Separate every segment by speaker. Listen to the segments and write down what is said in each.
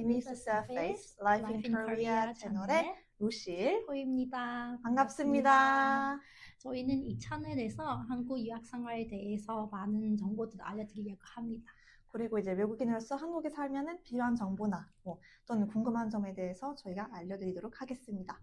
Speaker 1: Beneath the Surface Life in Korea 채널의 루실
Speaker 2: 호입니다.
Speaker 1: 반갑습니다.
Speaker 2: 저희는 이 채널에서 한국 유학 생활에 대해서 많은 정보들을 알려드리려고 합니다.
Speaker 1: 그리고 이제 외국인으로서 한국에 살면은 필요한 정보나 또는 궁금한 점에 대해서 저희가 알려드리도록 하겠습니다.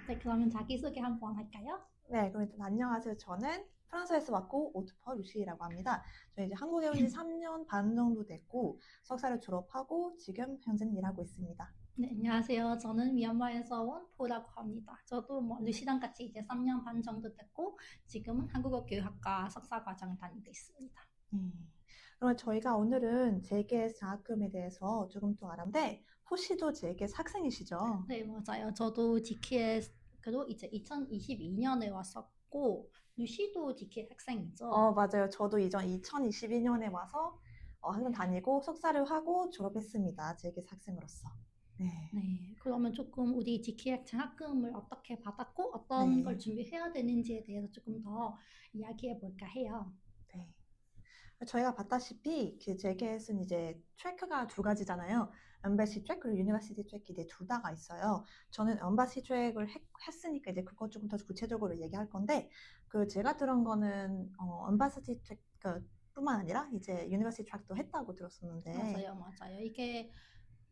Speaker 2: 네, 그러면 자기소개 한번 할까요?
Speaker 1: 네, 그럼 일단 안녕하세요. 저는 프랑스에서 왔고 오투퍼 루시라고 합니다. 저희 이제 한국에 온 지 3년 반 정도 됐고 석사를 졸업하고 지금 현재는 일하고 있습니다.
Speaker 2: 네, 안녕하세요. 저는 미얀마에서 온 포라고 합니다. 저도 루시랑 같이 이제 3년 반 정도 됐고 지금은 한국어 교육학과 석사 과정을 다니고 있습니다.
Speaker 1: 그러면 저희가 오늘은 JKS 장학금에 대해서 조금 더 알아보는데 호시도 JKS 학생이시죠?
Speaker 2: 네, 맞아요. 저도 GKS 그도 이제 2022년에 왔었고 루시도 GKS 학생이죠?
Speaker 1: 맞아요. 저도 이전 2022년에 와서 학원 다니고 석사를 하고 졸업했습니다. JKS 학생으로서.
Speaker 2: 네, 그러면 조금 우리 GKS 장학금을 어떻게 받았고 어떤 걸 준비해야 되는지에 대해서 조금 더 이야기해 볼까 해요.
Speaker 1: 네. 저희가 봤다시피 그 JKS는 이제 트래크가 두 가지잖아요. 엠베시 트랙 그리고 유니버시티 트랙이 이제 둘 다가 있어요. 저는 엠바시 트랙을 했으니까 이제 그거 조금 더 구체적으로 얘기할 건데 그 제가 들은 거는 엠바시 트랙 뿐만 아니라 이제 유니버시티 트랙도 했다고 들었었는데
Speaker 2: 맞아요. 이게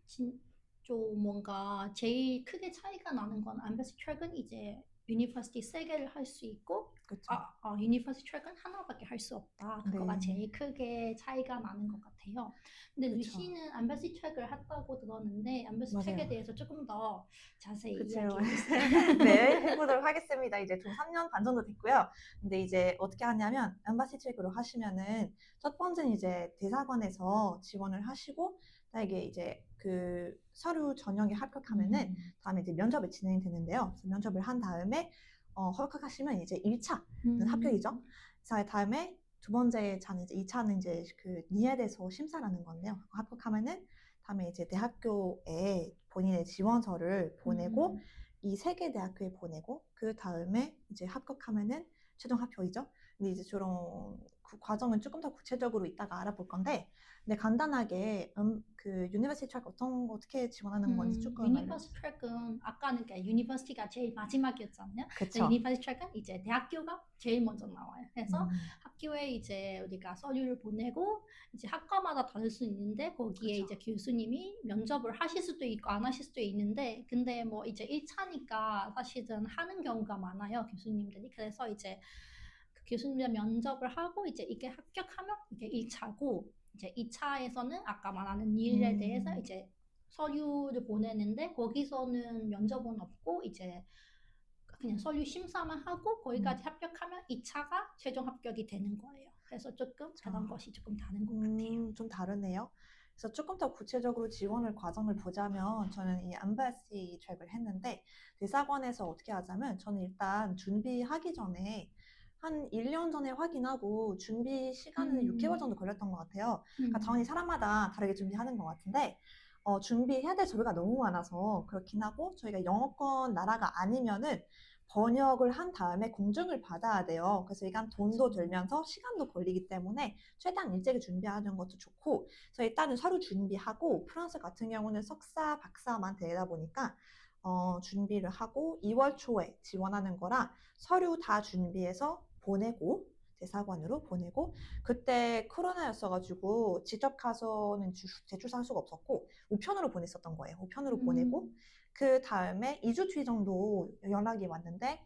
Speaker 2: 좀 뭔가 제일 크게 차이가 나는 건 엠베시 트랙은 이제 유니버시티 세 개를 할 수 있고 유니버시티 트랙은 하나밖에 할 수 없다. 그거가 제일 크게 차이가 나는 것 같아요. 근데 루시는 엠베시 트랙을 했다고 들었는데 엠베시 트랙에 대해서 조금 더 자세히 이야기해 주세요.
Speaker 1: 네, 해보도록 하겠습니다. 이제 좀 3년 반 정도 됐고요. 근데 이제 어떻게 하냐면 엠바시 트랙으로 하시면은 첫 번째는 이제 대사관에서 지원을 하시고 이게 이제 그 서류 전형에 합격하면은 다음에 이제 면접이 진행되는데요. 그래서 면접을 한 다음에 합격하시면 이제 1차는 합격이죠. 그래서 다음에 두 번째 차는 이제 2차는 이제 그 니에데서 심사라는 건데요. 합격하면은 다음에 이제 대학교에 본인의 지원서를 보내고 이 세 개 대학교에 보내고 그 다음에 이제 합격하면은 최종 합격이죠. 근데 이제 저런 그 과정은 조금 더 구체적으로 이따가 알아볼 건데, 근데 간단하게 그 유니버시티 트랙 어떻게 지원하는 건지 조금
Speaker 2: 유니버시티 트랙은 아까는 유니버시티가 제일 마지막이었잖아요.
Speaker 1: 그쵸.
Speaker 2: 유니버시티 트랙은 이제 대학교가 제일 먼저 나와요. 그래서 학교에 이제 우리가 서류를 보내고 이제 학과마다 다를 수 있는데 거기에
Speaker 1: 그쵸.
Speaker 2: 이제 교수님이 면접을 하실 수도 있고 안 하실 수도 있는데 근데 뭐 이제 1차니까 사실은 하는 경우가 많아요. 교수님들이. 그래서 이제 그 교수님들 면접을 하고 이제 이게 합격하면 이게 1차고 이제 2차에서는 아까 말하는 일에 대해서 이제 서류를 보내는데 거기서는 면접은 없고 이제 그냥 서류 심사만 하고 거기까지 합격하면 2차가 최종 합격이 되는 거예요. 그래서 조금 그런 것이 조금 다른 것 같아요.
Speaker 1: 좀 다르네요. 그래서 조금 더 구체적으로 지원을 과정을 보자면 저는 이 엠바시 트랙을 했는데 대사관에서 어떻게 하자면 저는 일단 준비하기 전에 한 1년 전에 확인하고 준비 시간은 6개월 정도 걸렸던 것 같아요. 그러니까 당연히 사람마다 다르게 준비하는 것 같은데 준비해야 될 서류가 너무 많아서 그렇긴 하고 저희가 영어권 나라가 아니면은 번역을 한 다음에 공증을 받아야 돼요. 그래서 이건 돈도 들면서 시간도 걸리기 때문에 최대한 일찍이 준비하는 것도 좋고 그래서 일단은 서류 준비하고 프랑스 같은 경우는 석사, 박사만 되다 보니까 준비를 하고 2월 초에 지원하는 거라 서류 다 준비해서 보내고 대사관으로 보내고 그때 코로나였어가지고 직접 가서는 제출할 수가 없었고 우편으로 보냈었던 거예요. 우편으로 보내고 그 다음에 2주 뒤 정도 연락이 왔는데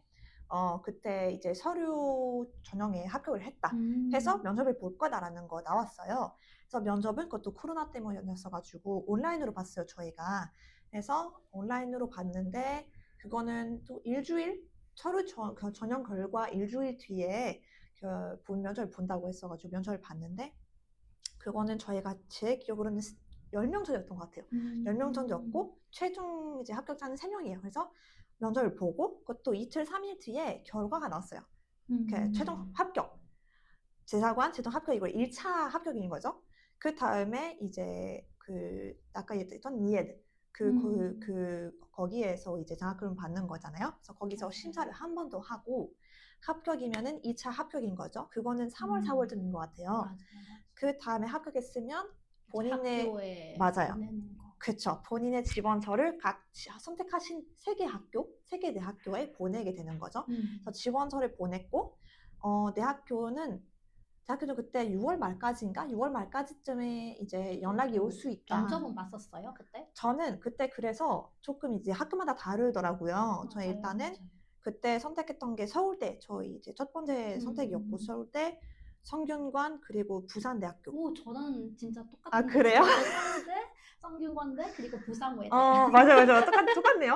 Speaker 1: 그때 이제 서류 전형에 합격을 했다 해서 면접을 볼 거다라는 거 나왔어요. 그래서 면접은 그것도 코로나 때문이었어가지고 온라인으로 봤어요, 저희가. 그래서 온라인으로 봤는데 그거는 또 일주일 서류 전형 결과 일주일 뒤에 면접을 본다고 했어가지고 면접을 봤는데 그거는 저희가 제 기억으로는 10명 전이었던 것 같아요. 10명 정도였고 최종 이제 합격자는 3명이에요. 그래서 면접을 보고 그것도 이틀, 3일 뒤에 결과가 나왔어요. 최종 합격. 대사관 최종 합격이고 1차 합격인 거죠. 그 다음에 이제 그 아까 얘기했던 니에드 거기에서 이제 장학금을 받는 거잖아요. 그래서 거기서 심사를 한 번 더 하고 합격이면은 2차 합격인 거죠. 그거는 3월, 4월쯤인 것 같아요. 그 다음에 합격했으면 본인의
Speaker 2: 학교에
Speaker 1: 맞아요.
Speaker 2: 보내는 거.
Speaker 1: 그쵸. 본인의 지원서를 각 선택하신 세 개 학교, 세 개 대학교에 보내게 되는 거죠. 그래서 지원서를 보냈고, 대학교는 그때 6월 말까지인가? 6월 말까지쯤에 이제 연락이 올 수 있다.
Speaker 2: 면접은 봤었어요, 그때?
Speaker 1: 저는 그때 그래서 조금 이제 학교마다 다르더라고요. 저희
Speaker 2: 맞아요,
Speaker 1: 일단은
Speaker 2: 맞아요.
Speaker 1: 그때 선택했던 게 서울대, 저희 이제 첫 번째 선택이었고, 서울대, 성균관, 그리고 부산대학교.
Speaker 2: 오, 저는 진짜
Speaker 1: 아,
Speaker 2: 똑같은 거
Speaker 1: 그래요?
Speaker 2: 같아요. 저도 서울대, 성균관대, 그리고 부산외대.
Speaker 1: 맞아요. 똑같네요.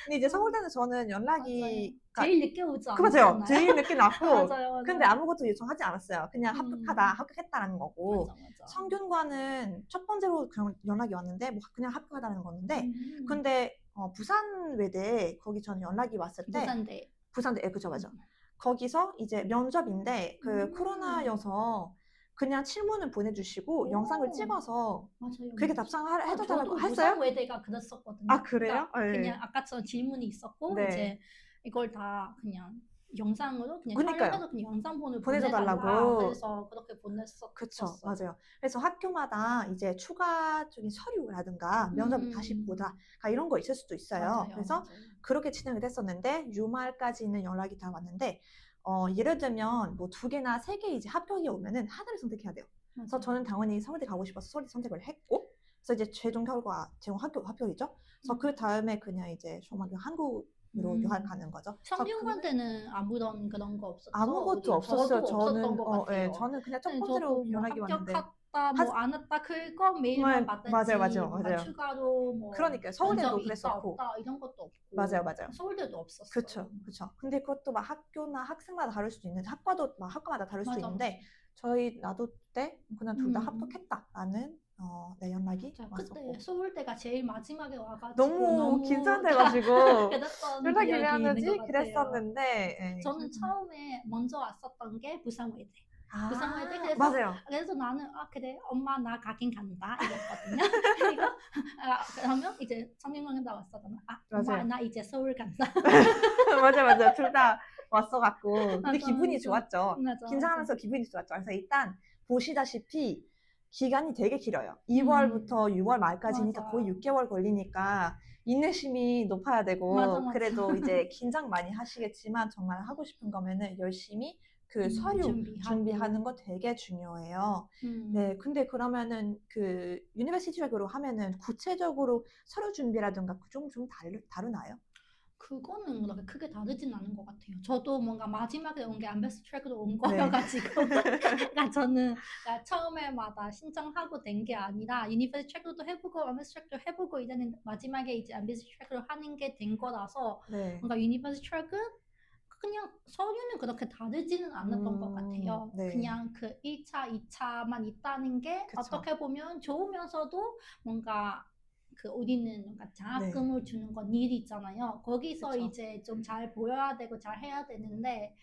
Speaker 1: 근데 이제 서울대는 저는
Speaker 2: 맞아요.
Speaker 1: 연락이,
Speaker 2: 제일 늦게 오지
Speaker 1: 그 맞아요.
Speaker 2: 않았나요?
Speaker 1: 제일 늦게 났고,
Speaker 2: 맞아요.
Speaker 1: 근데 아무것도 요청하지 않았어요. 그냥
Speaker 2: 음.
Speaker 1: 합격했다라는 거고,
Speaker 2: 맞아.
Speaker 1: 성균관은 첫 번째로 그냥 연락이 왔는데, 뭐 그냥 합격하다는 건데,
Speaker 2: 음.
Speaker 1: 근데 부산 외대 거기 저는 연락이 왔을 때,
Speaker 2: 부산대.
Speaker 1: 그죠, 맞아. 거기서 이제 면접인데, 코로나여서 그냥 질문을 보내주시고,
Speaker 2: 오.
Speaker 1: 영상을 찍어서
Speaker 2: 맞아요.
Speaker 1: 그렇게 답장을 해달라고
Speaker 2: 저도
Speaker 1: 했어요?
Speaker 2: 부산외대가 그랬었거든요.
Speaker 1: 아, 그래요?
Speaker 2: 그러니까
Speaker 1: 네.
Speaker 2: 그냥 아까처럼 질문이 있었고
Speaker 1: 네.
Speaker 2: 이제 이걸 다 그냥 영상으로 그냥
Speaker 1: 그러니까요.
Speaker 2: 촬영해서 그냥 영상본을
Speaker 1: 보내줘달라고.
Speaker 2: 보내달라. 그래서 그렇게 보냈었어요.
Speaker 1: 그쵸, 맞아요. 그래서 학교마다 이제 추가적인 서류라든가 면접을 다시 보다 이런 거 있을 수도 있어요.
Speaker 2: 맞아요,
Speaker 1: 그래서
Speaker 2: 맞아요.
Speaker 1: 그렇게 진행을 했었는데 유말까지는 연락이 다 왔는데 예를 들면 뭐 2개나 3개 이제 합격이 오면은 하나를 선택해야 돼요. 그래서 저는 당연히 서울대 가고 싶어서 서울대 선택을 했고, 그래서 이제 최종 합격이죠. 그래서 그 다음에 그냥 이제 정말 한국으로 유학 가는 거죠.
Speaker 2: 성균관 때는 아무런 그런 거 없었죠?
Speaker 1: 아무것도 없었어요.
Speaker 2: 저도 없었던 것 같아요.
Speaker 1: 예, 저는 그냥 첫
Speaker 2: 네,
Speaker 1: 번째로
Speaker 2: 저도 뭐
Speaker 1: 연락이 왔는데.
Speaker 2: 합격했다, 뭐 안 했다 그거 메일만 받았지.
Speaker 1: 맞아요.
Speaker 2: 뭔가 추가로 뭐
Speaker 1: 그러니까요. 서울대도
Speaker 2: 면접이
Speaker 1: 그랬었고.
Speaker 2: 있다 없다 이런 것도 없고.
Speaker 1: 맞아요.
Speaker 2: 서울대도 없었어요.
Speaker 1: 그쵸. 근데 그것도 막 학교나 학생마다 다를 수도 있는데, 학과마다 다를 수도 있는데, 나도 때 그냥 둘 다 합격했다라는 연락이
Speaker 2: 그때
Speaker 1: 왔었고.
Speaker 2: 서울대가 제일 마지막에 와가지고
Speaker 1: 너무 긴장돼가지고
Speaker 2: 그랬던
Speaker 1: 연락이 왜
Speaker 2: 기억이
Speaker 1: 안
Speaker 2: 있는
Speaker 1: 오지?
Speaker 2: 것 같아요.
Speaker 1: 그랬었는데, 예.
Speaker 2: 저는 처음에 먼저 왔었던 게 부산외대. 부산외대.
Speaker 1: 맞아요.
Speaker 2: 그래서 나는 그래 엄마 나 가긴 간다 이랬거든요. 그리고 그러면 이제 성균관에 왔었잖아. 엄마
Speaker 1: 맞아요.
Speaker 2: 나 이제 서울 간다.
Speaker 1: 맞아. 둘 다 왔어갖고. 근데
Speaker 2: 맞아,
Speaker 1: 기분이
Speaker 2: 맞아.
Speaker 1: 좋았죠.
Speaker 2: 맞아,
Speaker 1: 긴장하면서 기분이 좋았죠. 그래서 일단 보시다시피 기간이 되게 길어요. 2월부터 6월 말까지니까
Speaker 2: 맞아.
Speaker 1: 거의 6개월 걸리니까 인내심이 높아야 되고,
Speaker 2: 맞아.
Speaker 1: 그래도 이제 긴장 많이 하시겠지만 정말 하고 싶은 거면은 열심히 그 서류 준비하는 거 되게 중요해요. 네, 근데 그러면은 그 유니버시티 트랙으로 하면은 구체적으로 서류 준비라든가 좀 다르나요?
Speaker 2: 그거는 그렇게 크게 다르진 않은 것 같아요. 저도 뭔가 마지막에 온 게 암베스 트랙으로 온 거여가지고 그러니까 저는 처음에마다 신청하고 된 게 아니라 유니버시티 트랙도 해보고 암베스 트랙도 해보고 이제는 마지막에 이제 암베스 트랙으로 하는 게 된 거라서 뭔가 유니버시티 트랙은 그냥 서류는 그렇게 다르지는 않았던 것 같아요. 그냥 그 1차, 2차만 있다는 게 어떻게 보면 좋으면서도 뭔가 우리는 뭔가 장학금을 주는 건 일이 있잖아요. 거기서 이제 좀 잘 보여야 되고 잘 해야 되는데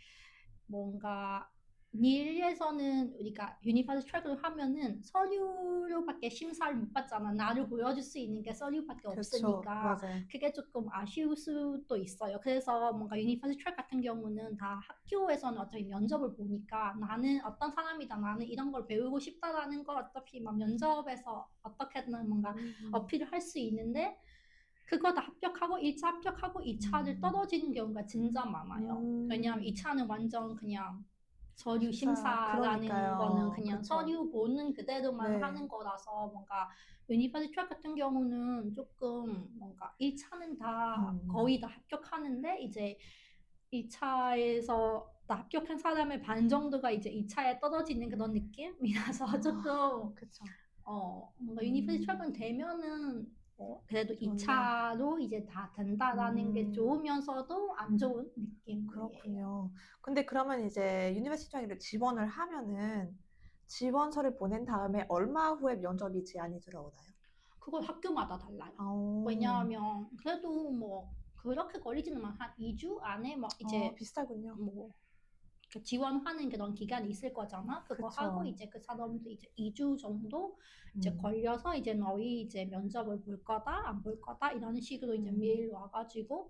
Speaker 2: 뭔가 일에서는 우리가 유니버시티 트랙을 하면은 서류로밖에 심사를 못 받잖아. 나를 보여줄 수 있는 게 서류밖에 없으니까 그게 조금 아쉬울 수도 있어요. 그래서 뭔가 유니버시티 트랙 같은 경우는 다 학교에서는 어차피 면접을 보니까 나는 어떤 사람이다, 나는 이런 걸 배우고 싶다라는 걸 어차피 막 면접에서 어떻게든 뭔가 어필을 할 수 있는데 그거 다 합격하고 1차 합격하고 2차를 떨어지는 경우가 진짜 많아요. 왜냐하면 2차는 완전 그냥 서류 심사라는 거는 그냥 서류 보는 그대로만 하는 거라서 뭔가 유니버시티 트랙 같은 경우는 조금 뭔가 1차는 다 거의 다 합격하는데 이제 2차에서 다 합격한 사람의 반 정도가 이제 2차에 떨어지는 그런 느낌이라서 조금 뭔가 유니버시티 트랙은 되면은 그래도 2차로 이제 다 된다라는 게 좋으면서도 안 좋은 느낌.
Speaker 1: 그렇군요. 근데 그러면 이제 유니버시티 트랙을 지원을 하면은 지원서를 보낸 다음에 얼마 후에 면접이 제안이 들어오나요?
Speaker 2: 그건 학교마다 달라요. 왜냐하면 그래도 뭐 그렇게 걸리지는 한 2주 안에 뭐 이제
Speaker 1: 비슷하군요.
Speaker 2: 뭐 지원하는 그런 기간이 있을 거잖아. 그거 하고 이제 그 사람도 이제 2주 정도 이제 걸려서 이제 너희 이제 면접을 볼 거다, 안 볼 거다 이런 식으로 이제 메일 와가지고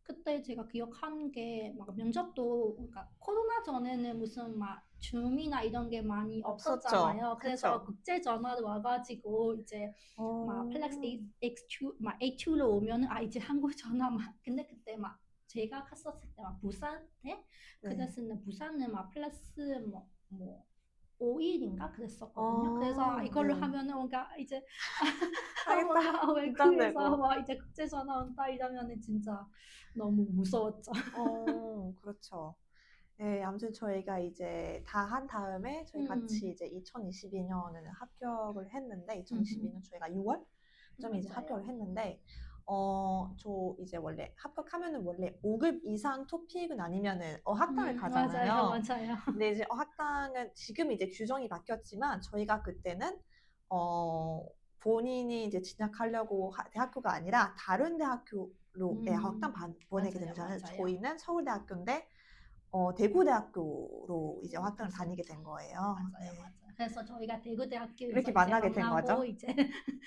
Speaker 2: 그때 제가 기억하는 게 막 면접도 그러니까 코로나 전에는 무슨 막 줌이나 이런 게 많이
Speaker 1: 없었죠.
Speaker 2: 없었잖아요. 그래서
Speaker 1: 그쵸?
Speaker 2: 국제 전화로 와가지고 이제 막 플렉스
Speaker 1: 어,
Speaker 2: X2 막 A2로 오면은 아 이제 한국 전화 막 근데 그때 막 제가 갔었을 때 막 부산에
Speaker 1: 네.
Speaker 2: 그랬을 부산은 막 플러스 뭐 5일인가 그랬었거든요. 그래서
Speaker 1: 어,
Speaker 2: 이걸로
Speaker 1: 네.
Speaker 2: 하면은 뭔가 이제
Speaker 1: 하겠다.
Speaker 2: 뭔가 외국에서
Speaker 1: 긴장되고.
Speaker 2: 막 이제 국제 전화 온다 이러면은 진짜 너무 무서웠죠.
Speaker 1: 그렇죠. 네, 아무튼 저희가 이제 다 한 다음에 저희 같이
Speaker 2: 음,
Speaker 1: 이제 2022년에는 합격을 했는데,
Speaker 2: 음,
Speaker 1: 2022년 저희가 6월쯤 이제 합격을
Speaker 2: 맞아요.
Speaker 1: 했는데, 저 이제 원래 합격하면은 원래 5급 이상 토픽은 아니면은 어학당을
Speaker 2: 맞아요,
Speaker 1: 가잖아요.
Speaker 2: 맞아요.
Speaker 1: 근데 이제 어학당은 지금 이제 규정이 바뀌었지만 저희가 그때는 어 본인이 이제 진학하려고 대학교가 아니라 다른 대학교로 어학당 보내게
Speaker 2: 맞아요,
Speaker 1: 되잖아요.
Speaker 2: 맞아요.
Speaker 1: 저희는 서울대학교인데 대구대학교로 이제 어학당을 다니게
Speaker 2: 그랬었죠.
Speaker 1: 된 거예요.
Speaker 2: 맞아요,
Speaker 1: 네.
Speaker 2: 맞아요. 그래서 저희가
Speaker 1: 이렇게
Speaker 2: 대구대학교에서 이제
Speaker 1: 만나게 된
Speaker 2: 만나고
Speaker 1: 거죠.
Speaker 2: 이제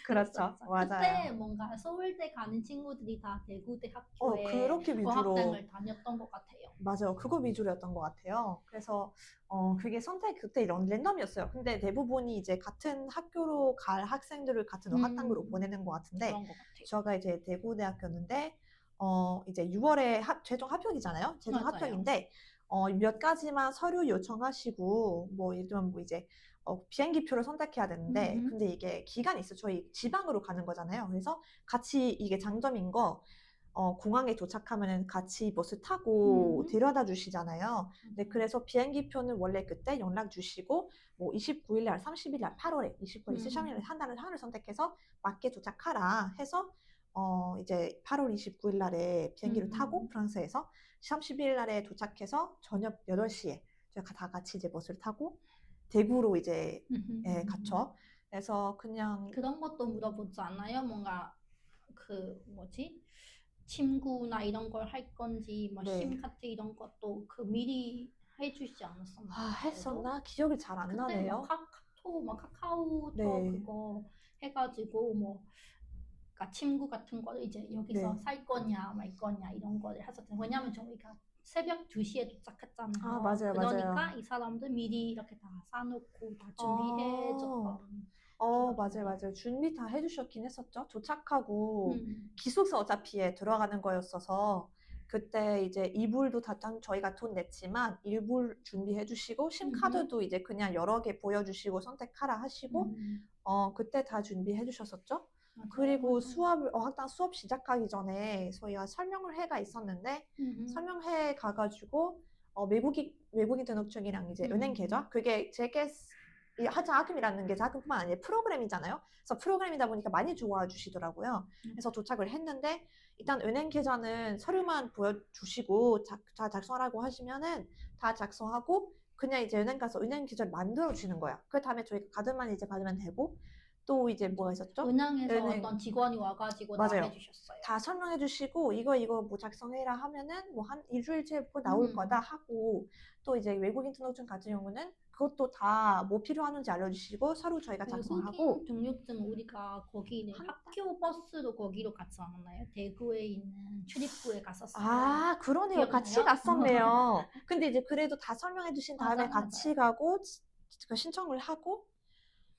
Speaker 1: 그렇죠.
Speaker 2: 그랬었죠.
Speaker 1: 맞아요.
Speaker 2: 그때 뭔가 서울대 가는 친구들이 다 대구대학교에
Speaker 1: 그렇게 위주로
Speaker 2: 어학당을 다녔던 것 같아요.
Speaker 1: 맞아요. 그거 위주로였던 것 같아요. 그래서 그게 선택 그때 이런 랜덤이었어요. 근데 대부분이 이제 같은 학교로 갈 학생들을 같은 어학당으로
Speaker 2: 음,
Speaker 1: 보내는 것 같은데
Speaker 2: 그런 것 같아요.
Speaker 1: 제가 이제 대구대학교였는데 이제 6월에 최종 합격이잖아요. 최종
Speaker 2: 맞아요.
Speaker 1: 합격인데 몇 가지만 서류 요청하시고 뭐 예를 들면 뭐 이제 비행기표를 선택해야 되는데
Speaker 2: 음,
Speaker 1: 근데 이게 기간이 있어요. 저희 지방으로 가는 거잖아요. 그래서 같이 이게 장점인 거 공항에 도착하면은 같이 버스 타고
Speaker 2: 음,
Speaker 1: 데려다 주시잖아요. 네,
Speaker 2: 맞아요.
Speaker 1: 그래서 비행기표는 원래 그때 연락 주시고, 뭐 29일 날, 30일 날, 8월에, 29일, 23일 한 달을 하루를 선택해서 맞게 도착하라 해서, 이제 8월 29일 날에 비행기를 타고
Speaker 2: 음,
Speaker 1: 프랑스에서 30일 날에 도착해서 저녁 8시에 저희가 다 같이 이제 버스를 타고 대구로 이제
Speaker 2: 음.
Speaker 1: 갔죠. 그래서 그냥
Speaker 2: 그런 것도 물어보지 않아요? 뭔가 그 뭐지? 침구나 이런 걸 할 건지 뭐
Speaker 1: 네.
Speaker 2: 심카트 이런 것도 그 미리 해주시지 않았었나요? 그때도?
Speaker 1: 했었나? 기억이 잘 안
Speaker 2: 그때 막
Speaker 1: 나네요.
Speaker 2: 카카오톡 막 카카오톡
Speaker 1: 네.
Speaker 2: 그거 해가지고 뭐 그러니까 침구 같은 거 이제 여기서
Speaker 1: 네.
Speaker 2: 살 거냐 말 거냐 이런 거를 했었잖아요. 왜냐면 저희가 새벽 2시에
Speaker 1: 아,
Speaker 2: 도착했잖아요.
Speaker 1: 맞아요, 맞아요.
Speaker 2: 그러니까 이 사람들 미리 이렇게 다 사놓고 다
Speaker 1: 어,
Speaker 2: 준비해줬던 기억이
Speaker 1: 맞아요,
Speaker 2: 나요.
Speaker 1: 맞아요. 준비 다 해주셨긴 했었죠. 도착하고
Speaker 2: 음,
Speaker 1: 기숙사 어차피 들어가는 거였어서 그때 이제 이불도 저희가 돈 냈지만 일불 준비해 주시고
Speaker 2: 음,
Speaker 1: 심카드도 이제 그냥 여러 개 보여주시고 선택하라 하시고
Speaker 2: 음,
Speaker 1: 그때 다 준비해 주셨었죠.
Speaker 2: 맞아요,
Speaker 1: 그리고
Speaker 2: 맞아요.
Speaker 1: 어학당 수업 시작하기 전에 저희가 설명회가 있었는데
Speaker 2: 음,
Speaker 1: 설명회 가가지고 외국인 등록증이랑 이제 은행
Speaker 2: 음,
Speaker 1: 계좌 그게 제게 이 하자학금이라는 게 자금뿐만 아니라 프로그램이잖아요. 그래서 프로그램이다 보니까 많이 좋아해 주시더라고요. 그래서
Speaker 2: 맞아요.
Speaker 1: 도착을 했는데 일단 은행 계좌는 서류만 보여주시고 다 작성하라고 하시면은 다 작성하고 그냥 이제 은행 가서 은행 계좌를 만들어 주시는 거야. 그 다음에 저희가 카드만 이제 받으면 되고 또 이제 뭐가
Speaker 2: 맞아요.
Speaker 1: 있었죠?
Speaker 2: 은행에서
Speaker 1: 은행
Speaker 2: 어떤 직원이 와가지고 다
Speaker 1: 맞아요.
Speaker 2: 해주셨어요.
Speaker 1: 다 설명해 주시고 이거 뭐 작성해라 하면은 뭐 한 일주일째 뭐 나올 거다
Speaker 2: 음,
Speaker 1: 하고 또 이제 외국인 등록증 같은 경우는 그것도 다 뭐 필요하는지 알려주시고 서류 저희가
Speaker 2: 외국인
Speaker 1: 작성하고
Speaker 2: 등록증 우리가 거기는
Speaker 1: 한 달?
Speaker 2: 학교 버스로 거기로 갔지 않았나요? 대구에 있는 출입구에 갔었어요.
Speaker 1: 아, 그러네요. 같이
Speaker 2: 기억나요?
Speaker 1: 갔었네요. 근데 이제 그래도 다 설명해 주신
Speaker 2: 맞아,
Speaker 1: 다음에 같이
Speaker 2: 맞아요.
Speaker 1: 가고 그 신청을 하고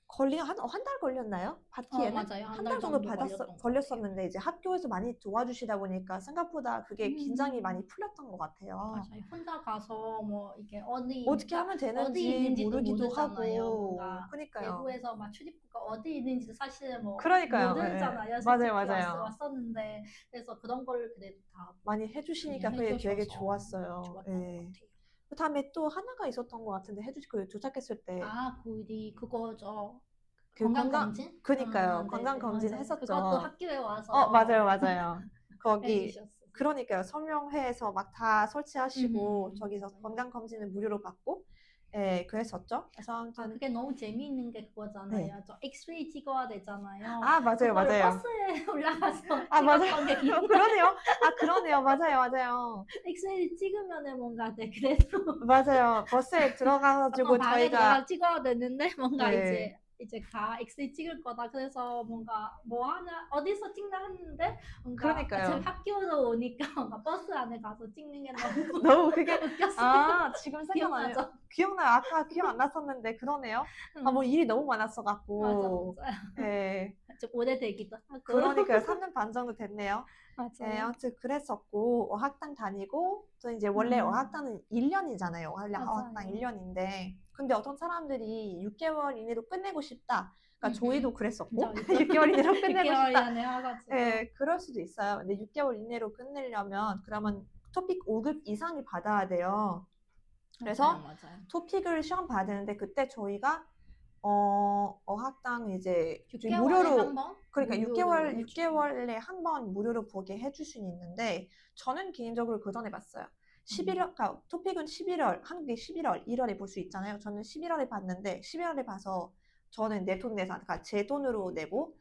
Speaker 1: 한 달 걸렸나요? 받기에는?
Speaker 2: 맞아요. 한
Speaker 1: 한
Speaker 2: 달
Speaker 1: 달 정도
Speaker 2: 정도 걸렸던 것 같아요.
Speaker 1: 걸렸었는데 이제 학교에서 많이 도와주시다 보니까 생각보다 그게 긴장이
Speaker 2: 음,
Speaker 1: 많이 풀렸던 것 같아요.
Speaker 2: 맞아요. 혼자 가서 뭐 이게 어디,
Speaker 1: 어떻게
Speaker 2: 그러니까
Speaker 1: 하면
Speaker 2: 어디
Speaker 1: 되는지
Speaker 2: 있는지도
Speaker 1: 모르기도
Speaker 2: 모르잖아요.
Speaker 1: 하고,
Speaker 2: 뭔가
Speaker 1: 그니까요.
Speaker 2: 대구에서 막 출입구가 어디 있는지도 사실 뭐
Speaker 1: 그러니까요. 예, 예.
Speaker 2: 모르잖아요.
Speaker 1: 맞아요,
Speaker 2: 솔직히
Speaker 1: 맞아요.
Speaker 2: 왔었는데 그래서 그런 걸 그래도 다
Speaker 1: 많이
Speaker 2: 많이
Speaker 1: 해주시니까 그게 되게
Speaker 2: 해주셔서
Speaker 1: 좋았어요.
Speaker 2: 좋았던 것
Speaker 1: 예.
Speaker 2: 같아요.
Speaker 1: 그 다음에 또 하나가 있었던 것 같은데 그 도착했을 때
Speaker 2: 아, 그거죠.
Speaker 1: 그
Speaker 2: 건강검진?
Speaker 1: 그니까요. 건강
Speaker 2: 네네,
Speaker 1: 검진
Speaker 2: 맞아요. 그것도
Speaker 1: 했었죠.
Speaker 2: 학교에 와서
Speaker 1: 맞아요, 맞아요. 거기,
Speaker 2: 해주셨어요.
Speaker 1: 그러니까요. 설명회에서 막 다 설치하시고, 저기서
Speaker 2: 맞아요.
Speaker 1: 건강검진을 무료로 받고, 예, 그랬었죠. 그래서
Speaker 2: 아,
Speaker 1: 아무튼,
Speaker 2: 그게 너무 재미있는 게
Speaker 1: 네.
Speaker 2: 그거잖아요. 저 엑스레이 찍어야 되잖아요.
Speaker 1: 아, 맞아요,
Speaker 2: 그거를
Speaker 1: 맞아요.
Speaker 2: 버스에 올라가서
Speaker 1: 아, 맞아요.
Speaker 2: 찍었던 게 기억나요.
Speaker 1: 그러네요. 그러네요. 맞아요, 맞아요.
Speaker 2: 엑스레이 찍으면은 뭔가 네, 그래도
Speaker 1: 맞아요. 버스에
Speaker 2: 어떤
Speaker 1: 들어가가지고
Speaker 2: 방에
Speaker 1: 저희가,
Speaker 2: 들어가 찍어야 되는데 뭔가
Speaker 1: 네.
Speaker 2: 이제 이제 엑셀 찍을 거다. 그래서 뭔가 뭐 하냐 어디서 찍나 했는데 뭔가
Speaker 1: 그러니까요.
Speaker 2: 제 학교로 오니까 뭔가 버스 안에 가서 찍는 게 너무
Speaker 1: 너무 그게
Speaker 2: 웃겼어요.
Speaker 1: 지금 생각나네요.
Speaker 2: 기억나죠?
Speaker 1: 기억나요. 아까 기억 안 났었는데 그러네요. 뭐 일이 너무 많았어
Speaker 2: 맞아,
Speaker 1: 갖고.
Speaker 2: 맞아요.
Speaker 1: 예.
Speaker 2: 좀 오래되기도 하고.
Speaker 1: 그러니까요. 3년 반 정도 됐네요. 예,
Speaker 2: 맞아요.
Speaker 1: 아무튼 그랬었고 어학당 다니고 또 이제 원래 어학당은 1년이잖아요. 원래 어학당
Speaker 2: 맞아요.
Speaker 1: 1년인데 근데 어떤 사람들이 6개월 이내로 끝내고 싶다. 그러니까 저희도 그랬었고
Speaker 2: 저희도
Speaker 1: 6개월 이내로 끝내고
Speaker 2: 6개월
Speaker 1: 싶다.
Speaker 2: 안에 해가지고.
Speaker 1: 예, 그럴 수도 있어요. 근데 6개월 이내로 끝내려면 그러면 토픽 5급 이상이 받아야 돼요. 그래서
Speaker 2: 맞아요.
Speaker 1: 토픽을 시험 받는데 그때 저희가 어학당 이제
Speaker 2: 6개월에
Speaker 1: 무료로
Speaker 2: 한 번?
Speaker 1: 그러니까
Speaker 2: 무료로
Speaker 1: 6개월에 한 번 무료로 보게 해줄 수는 있는데 저는 개인적으로 그 전에 봤어요. 11월, 그러니까 토픽은 11월, 한국이 11월, 1월에 볼 수 있잖아요. 저는 11월에 봤는데 11월에 봐서 저는 내 돈 내산, 그러니까 제 돈으로 내고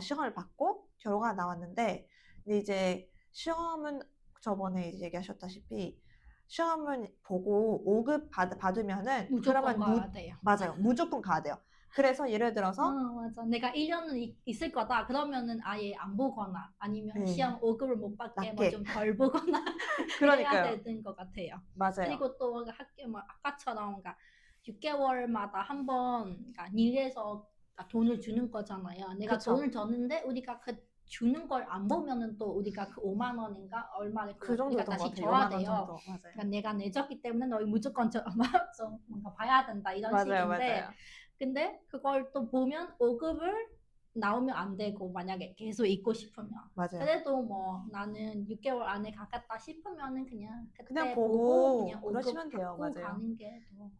Speaker 1: 시험을 받고 결과가 나왔는데 근데 이제 시험은 저번에 이제 얘기하셨다시피 시험은 보고 5급 받으면은
Speaker 2: 무조건
Speaker 1: 그러면
Speaker 2: 가야 돼요.
Speaker 1: 맞아요. 무조건 가야 돼요. 그래서 예를 들어서
Speaker 2: 맞아. 내가 1년은 있을 거다. 그러면은 아예 안 보거나 아니면
Speaker 1: 네.
Speaker 2: 시험 5급을 못 받게
Speaker 1: 낮게.
Speaker 2: 좀 덜 보거나 해야
Speaker 1: 그러니까요.
Speaker 2: 되는 것 같아요.
Speaker 1: 맞아요.
Speaker 2: 그리고 또 뭔가 학교 뭐 아까처럼 그러니까 6개월마다 한 번 그러니까 일에서 돈을 주는 거잖아요. 내가
Speaker 1: 그쵸.
Speaker 2: 돈을 줬는데 우리가 그 주는 걸 안 보면은 또 우리가 그 5만 원인가 얼마를
Speaker 1: 그 정도였던
Speaker 2: 우리가
Speaker 1: 것
Speaker 2: 다시
Speaker 1: 같아요.
Speaker 2: 줘야
Speaker 1: 5만 원
Speaker 2: 돼요.
Speaker 1: 정도. 맞아요.
Speaker 2: 그러니까 내가 내줬기 때문에 너희 무조건 좀 뭔가 봐야 된다 이런
Speaker 1: 맞아요.
Speaker 2: 식인데
Speaker 1: 맞아요.
Speaker 2: 근데 그걸 또 보면 5급을 나오면 안 되고 만약에 계속 있고 싶으면
Speaker 1: 맞아요.
Speaker 2: 그래도 뭐 나는 6개월 안에 가겠다 싶으면은 그냥 그때
Speaker 1: 그냥
Speaker 2: 보고
Speaker 1: 보고
Speaker 2: 그냥 5급
Speaker 1: 그러시면 돼요.
Speaker 2: 받고
Speaker 1: 맞아요.
Speaker 2: 가는 게 더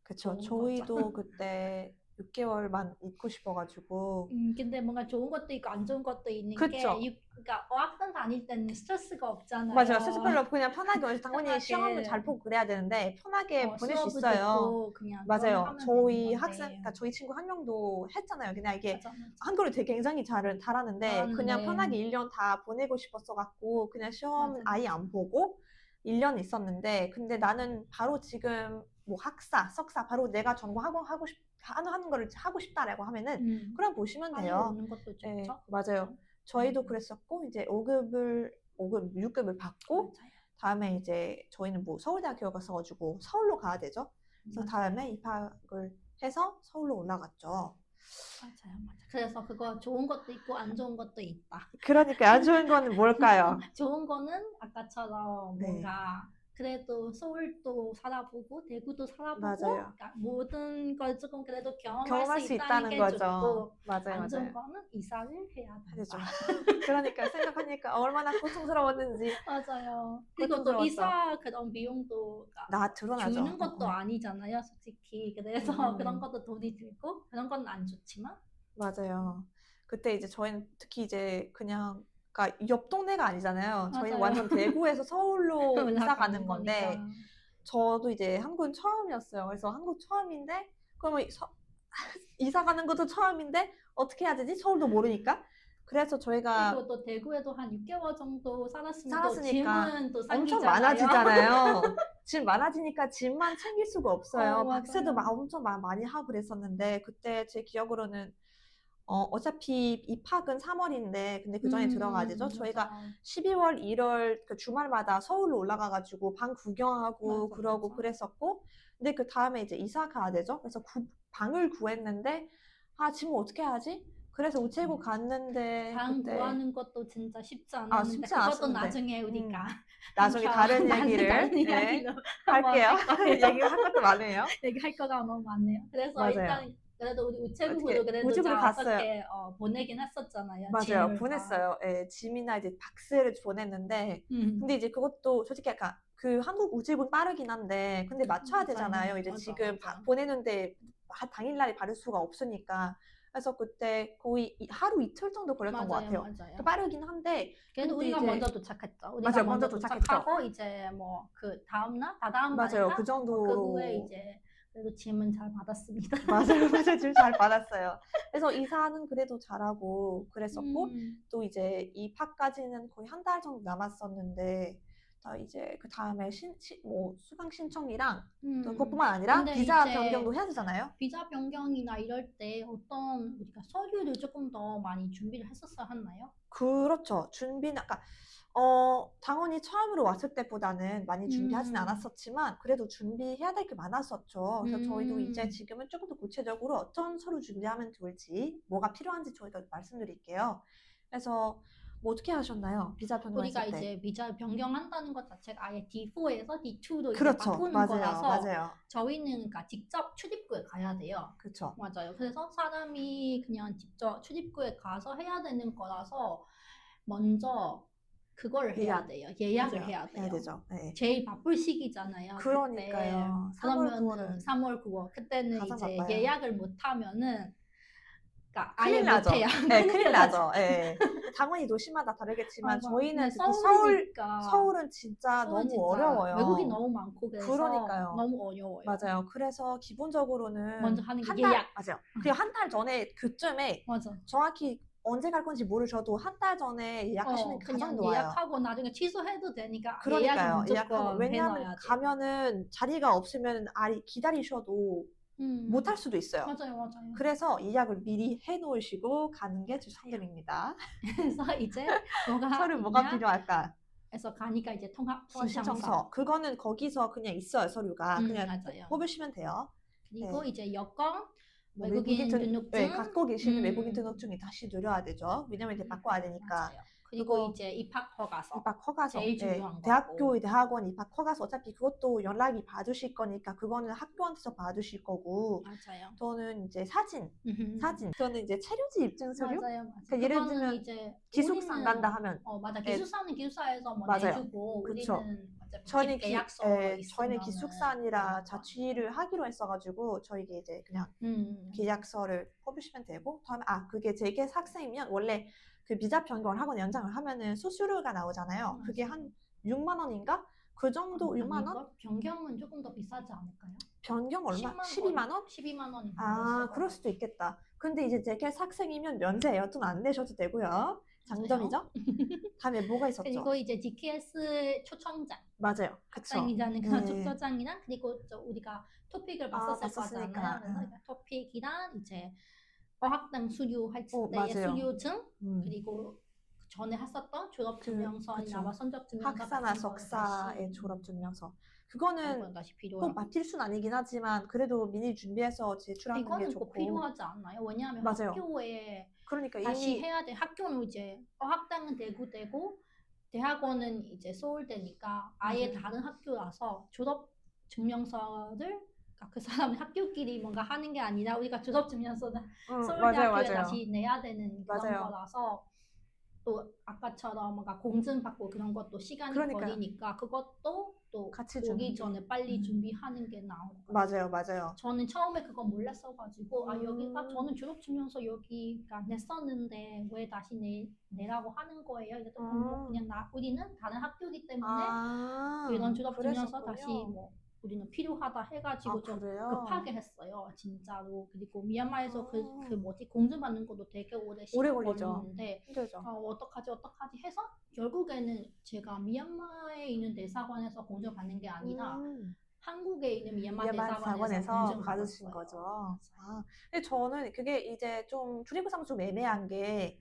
Speaker 1: 그쵸.
Speaker 2: 좋은
Speaker 1: 저희도 그때 6개월만 있고 싶어가지고.
Speaker 2: 근데 뭔가 좋은 것도 있고 안 좋은 것도 있는
Speaker 1: 그쵸.
Speaker 2: 게 그러니까 어학당 다닐 때는 스트레스가 없잖아요.
Speaker 1: 맞아요. 스트레스 별로 없고 그냥 편하게 당연히
Speaker 2: 편하게.
Speaker 1: 시험을 잘 보고 그래야 되는데 편하게 보낼 수
Speaker 2: 수업을
Speaker 1: 있어요.
Speaker 2: 듣고 그냥
Speaker 1: 맞아요.
Speaker 2: 하면
Speaker 1: 저희
Speaker 2: 되는
Speaker 1: 학생,
Speaker 2: 건데.
Speaker 1: 그러니까 저희 친구 한 명도 했잖아요. 그냥 이게
Speaker 2: 맞아, 맞아.
Speaker 1: 한글을 되게 굉장히 잘하는데 그냥
Speaker 2: 잘하는데.
Speaker 1: 편하게 1년 다 보내고 싶었어 갖고 그냥 시험
Speaker 2: 맞아,
Speaker 1: 아예
Speaker 2: 맞아.
Speaker 1: 안 보고 1년 있었는데 근데 나는 바로 지금 뭐 학사, 석사 바로 내가 전공하고 하는 거를 하고 싶다라고 하면은 그럼 보시면
Speaker 2: 빨리
Speaker 1: 돼요.
Speaker 2: 오는 것도 좋죠.
Speaker 1: 네, 맞아요. 저희도 그랬었고 이제 5급, 6급을 받고
Speaker 2: 맞아요.
Speaker 1: 다음에 이제 저희는 뭐 서울대학교 갔어가지고 서울로 가야 되죠. 그래서
Speaker 2: 맞아요.
Speaker 1: 다음에 입학을 해서 서울로 올라갔죠.
Speaker 2: 맞아요, 맞아요. 그래서 그거 좋은 것도 있고 안 좋은 것도 있다.
Speaker 1: 그러니까 안 좋은 거는 뭘까요?
Speaker 2: 좋은 거는 아까처럼
Speaker 1: 네.
Speaker 2: 뭔가 그래도 서울도 살아보고 대구도 살아보고
Speaker 1: 맞아요.
Speaker 2: 그러니까 모든 걸 조금 그래도
Speaker 1: 경험할 수 있다는
Speaker 2: 게
Speaker 1: 거죠.
Speaker 2: 좋고
Speaker 1: 맞아요,
Speaker 2: 안 좋은
Speaker 1: 맞아요.
Speaker 2: 거는 이사를 해야
Speaker 1: 되죠.
Speaker 2: 된다.
Speaker 1: 그러니까 생각하니까 얼마나 고통스러웠는지.
Speaker 2: 맞아요. 그리고 또
Speaker 1: 고통스러웠죠.
Speaker 2: 이사 그런 비용도 그러니까
Speaker 1: 드러나죠.
Speaker 2: 주는 것도 아니잖아요, 솔직히. 그래서 그런 것도 돈이 들고 그런 건 안 좋지만
Speaker 1: 맞아요. 그때 이제 저희는 특히 이제 그냥 그러니까 옆 동네가 아니잖아요. 저희는
Speaker 2: 맞아요.
Speaker 1: 완전 대구에서 서울로 이사
Speaker 2: 올라가는
Speaker 1: 가는 건데
Speaker 2: 거니까.
Speaker 1: 저도 이제 한국은 처음이었어요. 그래서 한국 처음인데 그러면 이사 가는 것도 처음인데 어떻게 해야 되지? 서울도 모르니까. 그래서 저희가
Speaker 2: 그리고 또 대구에도 한 6개월 정도 살았으면 또
Speaker 1: 살았으니까
Speaker 2: 짐은 또
Speaker 1: 엄청
Speaker 2: 생기잖아요.
Speaker 1: 많아지잖아요. 짐 많아지니까 짐만 챙길 수가 없어요.
Speaker 2: 맞아요.
Speaker 1: 박스도 엄청 많이 하고 그랬었는데 그때 제 기억으로는 어차피 입학은 3월인데 근데 그 전에 들어가야 되죠. 저희가
Speaker 2: 맞아.
Speaker 1: 12월, 1월 그 주말마다 서울로 올라가가지고 방 구경하고
Speaker 2: 맞아,
Speaker 1: 그러고
Speaker 2: 맞아.
Speaker 1: 그랬었고 근데 그 다음에 이제 이사 가야 되죠. 그래서 방을 구했는데 지금 어떻게 하지? 그래서 우체국 갔는데
Speaker 2: 방
Speaker 1: 그때
Speaker 2: 구하는 것도 진짜 쉽지 않았는데
Speaker 1: 쉽지
Speaker 2: 그것도
Speaker 1: 않았었는데.
Speaker 2: 나중에 우리가
Speaker 1: 나중에 다른 얘기를
Speaker 2: 다른
Speaker 1: 네,
Speaker 2: 이야기로
Speaker 1: 할게요.
Speaker 2: 한번 할 거예요.
Speaker 1: 얘기를 할 것도 많네요.
Speaker 2: 얘기할 거가 너무 많네요. 그래서
Speaker 1: 맞아요.
Speaker 2: 일단 그래도 우리 우체국으로
Speaker 1: 어떻게
Speaker 2: 그래도
Speaker 1: 우체국을
Speaker 2: 잘
Speaker 1: 갔어요.
Speaker 2: 어떻게 보내긴 했었잖아요.
Speaker 1: 맞아요.
Speaker 2: 짐을 다.
Speaker 1: 보냈어요. 예, 짐이나 이제 박스를 보냈는데 근데 이제 그것도 솔직히 약간 그 한국 우체국은 빠르긴 한데 근데 맞춰야
Speaker 2: 맞아요.
Speaker 1: 되잖아요. 이제
Speaker 2: 맞아,
Speaker 1: 지금
Speaker 2: 맞아.
Speaker 1: 보내는데 당일날에 받을 수가 없으니까. 그래서 그때 거의 하루 이틀 정도 걸렸던 것 같아요.
Speaker 2: 맞아요.
Speaker 1: 빠르긴 한데
Speaker 2: 그래도
Speaker 1: 근데
Speaker 2: 우리가
Speaker 1: 이제
Speaker 2: 먼저 도착했죠. 우리가
Speaker 1: 맞아요.
Speaker 2: 먼저
Speaker 1: 먼저 도착했죠.
Speaker 2: 도착하고 이제 뭐 그 다음날, 다다음
Speaker 1: 맞아요.
Speaker 2: 날인가?
Speaker 1: 그
Speaker 2: 그
Speaker 1: 정도로
Speaker 2: 후에 이제 그래도 짐은 잘 받았습니다.
Speaker 1: 맞아요. 짐 잘 받았어요. 그래서 이사는 그래도 잘하고 그랬었고 또 이제 입학까지는 거의 한 달 정도 남았었는데 이제 그 다음에 뭐 수강 신청이랑 또
Speaker 2: 음.
Speaker 1: 그것뿐만 아니라
Speaker 2: 근데
Speaker 1: 비자
Speaker 2: 이제
Speaker 1: 변경도 해야 되잖아요.
Speaker 2: 비자 변경이나 이럴 때 어떤 우리가 서류를 조금 더 많이 준비를 했었어야 했나요?
Speaker 1: 그렇죠. 준비는 아까 당연히 처음으로 왔을 때보다는 많이 준비하진
Speaker 2: 음,
Speaker 1: 않았었지만 그래도 준비해야 될 게 많았었죠. 그래서 저희도 이제
Speaker 2: 음,
Speaker 1: 지금은 조금 더 구체적으로 어떤 서류 준비하면 좋을지, 뭐가 필요한지 저희가 말씀드릴게요. 그래서 뭐 어떻게 하셨나요? 비자
Speaker 2: 우리가
Speaker 1: 변경했을 때.
Speaker 2: 이제 비자 변경한다는 것 자체가 아예 D4에서 D2로 이제
Speaker 1: 그렇죠.
Speaker 2: 바꾸는
Speaker 1: 맞아요.
Speaker 2: 거라서
Speaker 1: 맞아요.
Speaker 2: 저희는 그러니까 직접 출입구에 가야 돼요.
Speaker 1: 그렇죠.
Speaker 2: 맞아요. 그래서 사람이 그냥 직접 출입구에 가서 해야 되는 거라서 먼저 그걸 해야 돼요. 예약을
Speaker 1: 맞아요.
Speaker 2: 해야
Speaker 1: 해야
Speaker 2: 돼요.
Speaker 1: 되죠. 네.
Speaker 2: 제일 바쁠 시기잖아요. 그때.
Speaker 1: 그러니까요. 3월,
Speaker 2: 그러면은
Speaker 1: 9월은
Speaker 2: 3월, 9월 그때는
Speaker 1: 가장
Speaker 2: 이제
Speaker 1: 바빠요.
Speaker 2: 예약을 못 하면은 그러니까 아예
Speaker 1: 큰일
Speaker 2: 못 해요.
Speaker 1: 나죠. 네, 큰일
Speaker 2: 큰일 나죠.
Speaker 1: 나죠. 예. 당연히 도시마다 다르겠지만
Speaker 2: 맞아. 근데
Speaker 1: 저희는 특히
Speaker 2: 서울이니까
Speaker 1: 서울은 진짜
Speaker 2: 서울은
Speaker 1: 너무
Speaker 2: 진짜 외국인
Speaker 1: 어려워요.
Speaker 2: 너무 많고 그래서
Speaker 1: 그러니까요.
Speaker 2: 너무 어려워요.
Speaker 1: 맞아요. 그래서 기본적으로는
Speaker 2: 먼저 하는 게
Speaker 1: 한 달,
Speaker 2: 예약.
Speaker 1: 맞아요. 그리고 한 달 전에 그쯤에
Speaker 2: 맞아.
Speaker 1: 정확히 언제 갈 건지 모르셔도 한 달 전에 예약하시는 게 가장
Speaker 2: 그냥
Speaker 1: 좋아요.
Speaker 2: 예약하고 나중에 취소해도 되니까 예약을
Speaker 1: 그러니까요. 예약하고.
Speaker 2: 무조건
Speaker 1: 왜냐하면
Speaker 2: 해놔야 돼요.
Speaker 1: 가면은 자리가 없으면 기다리셔도 못 할 수도 있어요.
Speaker 2: 맞아요, 맞아요.
Speaker 1: 그래서 예약을 미리 해놓으시고 가는 게 추천드립니다.
Speaker 2: 그래서 이제 뭐가
Speaker 1: 서류 뭐가
Speaker 2: 있냐?
Speaker 1: 필요할까?
Speaker 2: 그래서 가니까 이제 통합
Speaker 1: 신청서.
Speaker 2: 신청서.
Speaker 1: 그거는 거기서 그냥 있어요, 서류가. 그냥
Speaker 2: 맞아요.
Speaker 1: 뽑으시면 돼요.
Speaker 2: 그리고
Speaker 1: 네.
Speaker 2: 이제 여권,
Speaker 1: 뭐
Speaker 2: 외국인
Speaker 1: 네,
Speaker 2: 등록증.
Speaker 1: 갖고 계시는 외국인 등록증이 다시 드려야 되죠. 왜냐면 이제 바꿔야 되니까.
Speaker 2: 맞아요. 그리고 이제 입학 허가서.
Speaker 1: 입학 허가서.
Speaker 2: 제일 중요한
Speaker 1: 대학교, 대학원 입학 허가서. 어차피 그것도 연락이 받으실 거니까 그거는 학교한테서 받으실 거고.
Speaker 2: 맞아요.
Speaker 1: 저는 이제 사진. 저는 이제 체류지 입증 서류.
Speaker 2: 맞아요.
Speaker 1: 그러니까 예를
Speaker 2: 그거는
Speaker 1: 들면
Speaker 2: 이제
Speaker 1: 기숙사
Speaker 2: 우리는
Speaker 1: 간다 하면.
Speaker 2: 맞아. 기숙사는 기숙사에서 뭐
Speaker 1: 맞아요.
Speaker 2: 내주고
Speaker 1: 그쵸.
Speaker 2: 우리는 어차피
Speaker 1: 저는
Speaker 2: 집 계약서
Speaker 1: 저희는
Speaker 2: 있으면은
Speaker 1: 기숙사 아니라
Speaker 2: 그러니까.
Speaker 1: 자취를 하기로 했어가지고 저희게 이제 그냥 계약서를 뽑으시면 되고 다음에 그게 제게 학생이면 원래 그 비자 변경을 하거나 연장을 하면은 수수료가 나오잖아요. 그게 한 6만 원인가? 그 정도 6만 원?
Speaker 2: 변경은 조금 더 비싸지 않을까요?
Speaker 1: 변경 얼마?
Speaker 2: 10만
Speaker 1: 12만 원?
Speaker 2: 12만 원이
Speaker 1: 그럴 수도 있겠다. 근데 이제 제게 학생이면 면제예요. 돈 안 내셔도 되고요. 장점이죠? 다음에 뭐가 있었죠?
Speaker 2: 그리고 이제 GKS 초청장.
Speaker 1: 맞아요. 그쵸.
Speaker 2: 학생이라는 그런 초청장이랑 그리고 우리가 토픽을 봤었을
Speaker 1: 봤었으니까.
Speaker 2: 거잖아요. 그래서 토픽이랑 이제 어학당 수료할 때의
Speaker 1: 맞아요.
Speaker 2: 수료증 그리고 전에 했었던 졸업증명서나
Speaker 1: 그쵸.
Speaker 2: 선적증명서
Speaker 1: 학사나 석사의 졸업증명서. 그거는
Speaker 2: 다시
Speaker 1: 꼭
Speaker 2: 필요해요.
Speaker 1: 맡길 수는 아니긴 하지만 그래도 미리 준비해서 제출하는 게
Speaker 2: 이거는
Speaker 1: 좋고.
Speaker 2: 꼭 필요하지 않나요? 왜냐하면
Speaker 1: 맞아요.
Speaker 2: 학교에
Speaker 1: 그러니까
Speaker 2: 다시
Speaker 1: 이미
Speaker 2: 해야 돼. 학교는 이제 어학당은 대구되고 대학원은 이제 서울대니까 아예 다른 학교라서 졸업증명서를 그러니까 그 사람 학교끼리 뭔가 하는 게 아니라 우리가 졸업증명서는 서울대 학교에 다시 내야 되는 그런 거라서 또 아까처럼 뭔가 공증받고 그런 것도 시간이 걸리니까 그것도 또
Speaker 1: 같이
Speaker 2: 오기 전에 빨리 준비하는 게 나은 것
Speaker 1: 같아요. 맞아요.
Speaker 2: 저는 처음에 그거 몰랐어가지고 여기가 저는 졸업증명서 여기가 냈었는데 왜 다시 내라고 하는 거예요? 이랬더니 그냥 우리는 다른 학교이기 때문에 이런 졸업증명서 다시 뭐 우리는 필요하다 해가지고 좀 급하게 했어요. 진짜로. 그리고 미얀마에서 그 뭐지 공증받는 것도 되게 시간 걸리는데 어떡하지 해서 결국에는 제가 미얀마에 있는 대사관에서 공증받는 게 아니라 한국에 있는 미얀마 대사관에서
Speaker 1: 받으신 거죠. 근데 저는 그게 이제 좀 출입구상 좀 애매한 게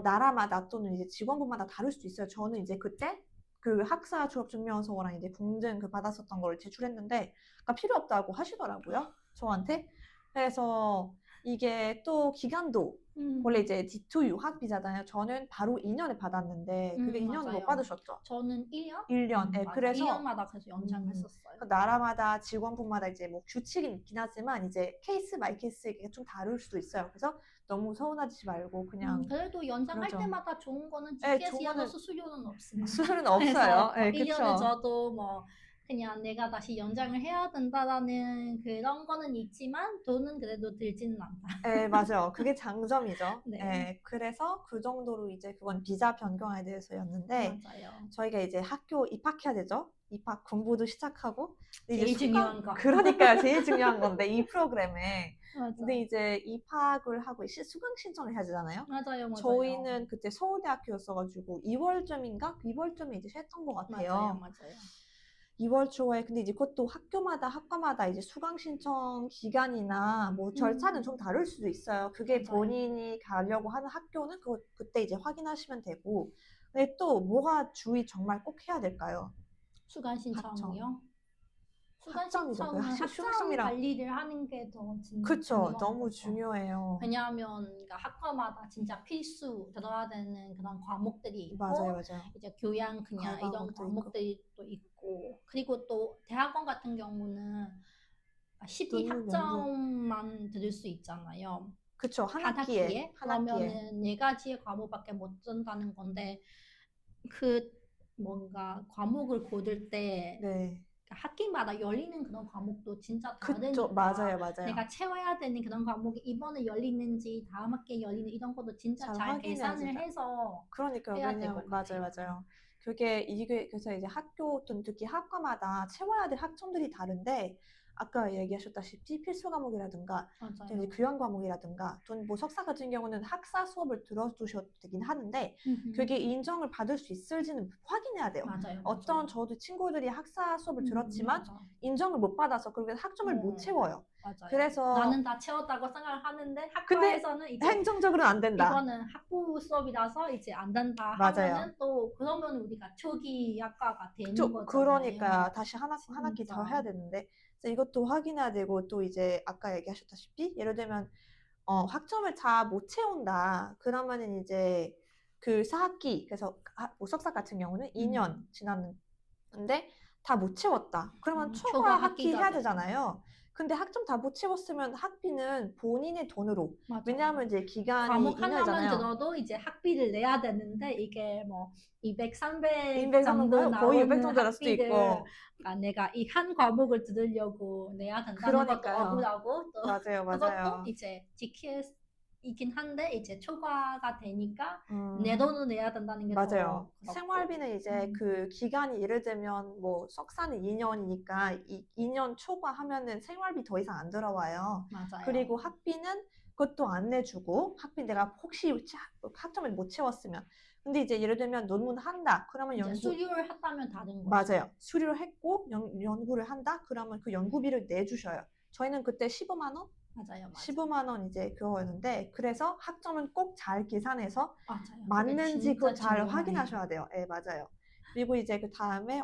Speaker 1: 나라마다 또는 이제 직원분마다 다를 수도 있어요. 저는 이제 그때 그 학사 졸업증명서랑 이제 공증 받았었던 걸 제출했는데 그러니까 필요 없다고 하시더라고요. 저한테. 그래서 이게 또 기간도 원래 이제 D2 유학 비자잖아요. 저는 바로 2년에 받았는데 그게 2년을 못 받으셨죠?
Speaker 2: 저는 1년?
Speaker 1: 1년. 그래서
Speaker 2: 1년마다 계속 연장했었어요.
Speaker 1: 그 나라마다 직원분마다 이제 뭐 규칙은 있긴 하지만 이제 케이스 바이 케이스 이게 좀 다를 수도 있어요. 그래서 너무 서운하지 말고 그냥
Speaker 2: 그래도 연장할 때마다 좋은 거는 GKS여서 수수료는 없습니다.
Speaker 1: 수수료는 없어요.
Speaker 2: 1년은 저도 뭐 그냥 내가 다시 연장을 해야 된다라는 그런 거는 있지만 돈은 그래도 들지는 않다.
Speaker 1: 맞아요. 그게 장점이죠. 그래서 그 정도로 이제 그건 비자 변경에 대해서였는데 저희가 이제 학교 입학해야 되죠. 입학 공부도 시작하고
Speaker 2: 제일 중요한 거.
Speaker 1: 그러니까요. 제일 중요한 건데 이 프로그램에
Speaker 2: 맞아.
Speaker 1: 근데 이제 입학을 하고 수강 신청을 해야 되잖아요.
Speaker 2: 맞아요, 맞아요.
Speaker 1: 저희는 그때 서울대학교였어가지고 2월쯤인가? 2월쯤에 이제 했던 것
Speaker 2: 맞아요,
Speaker 1: 같아요.
Speaker 2: 맞아요.
Speaker 1: 2월 초에. 근데 이제 그것도 학과마다 이제 수강 신청 기간이나 뭐 절차는 좀 다를 수도 있어요. 그게
Speaker 2: 맞아요.
Speaker 1: 본인이 가려고 하는 학교는 그때 이제 확인하시면 되고. 근데 또 뭐가 주의 정말 꼭 해야 될까요?
Speaker 2: 수강 신청이요? 수강
Speaker 1: 학점이죠. 그
Speaker 2: 신청은 학점
Speaker 1: 수강점이랑.
Speaker 2: 관리를 하는 게 더
Speaker 1: 그쵸.
Speaker 2: 중요한
Speaker 1: 너무
Speaker 2: 거죠.
Speaker 1: 중요해요.
Speaker 2: 왜냐하면 그러니까 학과마다 진짜 필수 들어야 되는 그런 과목들이
Speaker 1: 맞아요,
Speaker 2: 있고
Speaker 1: 맞아요.
Speaker 2: 이제 교양 그냥 이런
Speaker 1: 과목도 있고.
Speaker 2: 과목들이 또 있고 그리고 또 대학원 같은 경우는 12
Speaker 1: 논문 연구.
Speaker 2: 학점만 들을 수 있잖아요.
Speaker 1: 그쵸.
Speaker 2: 한
Speaker 1: 한 학기에.
Speaker 2: 그러면은 네 가지의 과목밖에 못 든다는 건데 그 뭔가 과목을 고를 때
Speaker 1: 네.
Speaker 2: 학기마다 열리는 그런 과목도 진짜
Speaker 1: 그쵸.
Speaker 2: 다르니까
Speaker 1: 맞아요, 맞아요.
Speaker 2: 내가 채워야 되는 그런 과목이 이번에 열리는지 다음 학기에 열리는 이런 것도 진짜
Speaker 1: 잘
Speaker 2: 잘
Speaker 1: 확인해야
Speaker 2: 계산을
Speaker 1: 된다.
Speaker 2: 해서
Speaker 1: 그러니까요.
Speaker 2: 해야 될 것
Speaker 1: 왜냐면, 맞아요,
Speaker 2: 같아요.
Speaker 1: 맞아요. 이게, 그래서 이제 학교, 또 특히 학과마다 채워야 될 학점들이 다른데, 아까 얘기하셨다시피 필수 과목이라든가, 또 이제
Speaker 2: 맞아요.
Speaker 1: 교양 과목이라든가, 또 뭐 석사 같은 경우는 학사 수업을 들어주셔도 되긴 하는데,
Speaker 2: 음흠.
Speaker 1: 그게 인정을 받을 수 있을지는 확인해야 돼요.
Speaker 2: 맞아요,
Speaker 1: 어떤
Speaker 2: 맞아요.
Speaker 1: 저도 친구들이 학사 수업을 들었지만,
Speaker 2: 맞아.
Speaker 1: 인정을 못 받아서 그렇게 학점을 못 채워요.
Speaker 2: 맞아요.
Speaker 1: 그래서,
Speaker 2: 나는 다 채웠다고 생각을 하는데
Speaker 1: 근데
Speaker 2: 학과에서는 이제
Speaker 1: 행정적으로는 안 된다.
Speaker 2: 이거는 학부 수업이라서 이제 안 된다
Speaker 1: 맞아요.
Speaker 2: 하면은 또 그러면 우리가 초기 학과가 되는
Speaker 1: 그러니까
Speaker 2: 거잖아요.
Speaker 1: 다시 한 학기 더
Speaker 2: 진짜.
Speaker 1: 해야 되는데, 그래서 이것도 확인해야 되고, 또 이제 아까 얘기하셨다시피, 예를 들면, 학점을 다 못 채운다. 그러면은 이제 그 4학기, 그래서 뭐 석사 같은 경우는 2년 지났는데 다 못 채웠다. 그러면 초과
Speaker 2: 초과
Speaker 1: 학기
Speaker 2: 학기가
Speaker 1: 해야
Speaker 2: 돼요.
Speaker 1: 되잖아요. 근데 학점 다 못 채웠으면 학비는 본인의 돈으로,
Speaker 2: 맞아요.
Speaker 1: 왜냐하면 이제 기간이
Speaker 2: 과목 하나만
Speaker 1: 2년이잖아요.
Speaker 2: 들어도 이제 학비를 내야 되는데 이게 뭐 200, 300
Speaker 1: 인백
Speaker 2: 정도
Speaker 1: 삼는 거의 600
Speaker 2: 나오는
Speaker 1: 정도 날 수도
Speaker 2: 학비를
Speaker 1: 있고.
Speaker 2: 그러니까 내가 이 한 과목을 들으려고 내야 된다는 것도
Speaker 1: 그러니까요.
Speaker 2: 억울하고 또
Speaker 1: 맞아요,
Speaker 2: 그것도
Speaker 1: 맞아요.
Speaker 2: 이제 GKS이긴 한데 이제 초과가 되니까 내
Speaker 1: 음,
Speaker 2: 돈을 내야 된다는 게 더
Speaker 1: 맞아요.
Speaker 2: 그렇고.
Speaker 1: 생활비는 이제 그 기간이 예를 들면 뭐 석사는 2년이니까 2년 초과하면은 생활비 더 이상 안 들어와요.
Speaker 2: 맞아요.
Speaker 1: 그리고 학비는 그것도 안 내주고 학비 내가 혹시 학점을 못 채웠으면 근데 이제 예를 들면 논문 한다. 그러면
Speaker 2: 이제 수료를 했다면 다른 거죠.
Speaker 1: 맞아요. 수료를 했고 연구를 한다. 그러면 그 연구비를 내주셔요. 저희는 그때 15만 원?
Speaker 2: 맞아요.
Speaker 1: 15만 원 이제 그거였는데 그래서 학점은 꼭 잘 계산해서
Speaker 2: 맞아요. 그게
Speaker 1: 맞는지 그걸
Speaker 2: 진짜
Speaker 1: 잘
Speaker 2: 중요해요.
Speaker 1: 확인하셔야 돼요. 예, 맞아요. 그리고 이제 그 다음에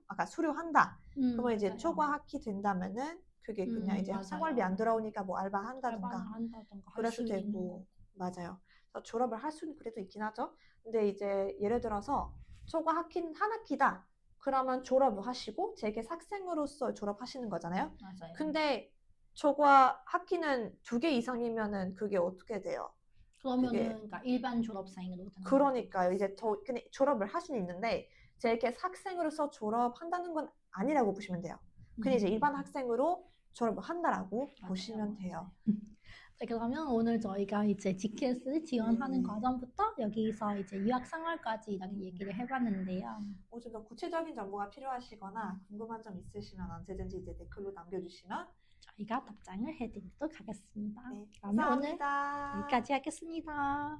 Speaker 1: 아까 수료한다. 그러면 이제
Speaker 2: 맞아요.
Speaker 1: 초과 학기 된다면은 그게 그냥 이제 생활비
Speaker 2: 맞아요.
Speaker 1: 안 들어오니까 뭐 알바
Speaker 2: 알바나
Speaker 1: 한다든가
Speaker 2: 한다던가 할 수
Speaker 1: 그러셔도
Speaker 2: 있는
Speaker 1: 되고
Speaker 2: 거고.
Speaker 1: 맞아요. 그래서 졸업을 할 수는 그래도 있긴 하죠. 근데 이제 예를 들어서 초과 학기는 한 학기다. 그러면 졸업을 하시고 재계 학생으로서 졸업하시는 거잖아요.
Speaker 2: 맞아요.
Speaker 1: 근데 초과 학기는 2개 이상이면은 그게 어떻게 돼요?
Speaker 2: 그러면은
Speaker 1: 그게
Speaker 2: 그러니까 일반 졸업생으로 되는 거죠.
Speaker 1: 그러니까요. 이제 근데 졸업을 할 수는 있는데 재계 학생으로서 졸업한다는 건 아니라고 보시면 돼요. 그냥 이제 일반
Speaker 2: 음,
Speaker 1: 학생으로 졸업을 한다라고
Speaker 2: 맞아요,
Speaker 1: 보시면
Speaker 2: 맞아요.
Speaker 1: 돼요.
Speaker 2: 자, 그러면 오늘 저희가 이제 GKS 지원하는
Speaker 1: 네.
Speaker 2: 과정부터 여기서 이제 유학 생활까지 이렇게 얘기를 해봤는데요.
Speaker 1: 좀 더 구체적인 정보가 필요하시거나 궁금한 점 있으시면 언제든지 이제 댓글로 남겨주시면
Speaker 2: 저희가 답장을 해드리도록 하겠습니다.
Speaker 1: 네,
Speaker 2: 그러면 오늘
Speaker 1: 감사합니다.
Speaker 2: 여기까지 하겠습니다.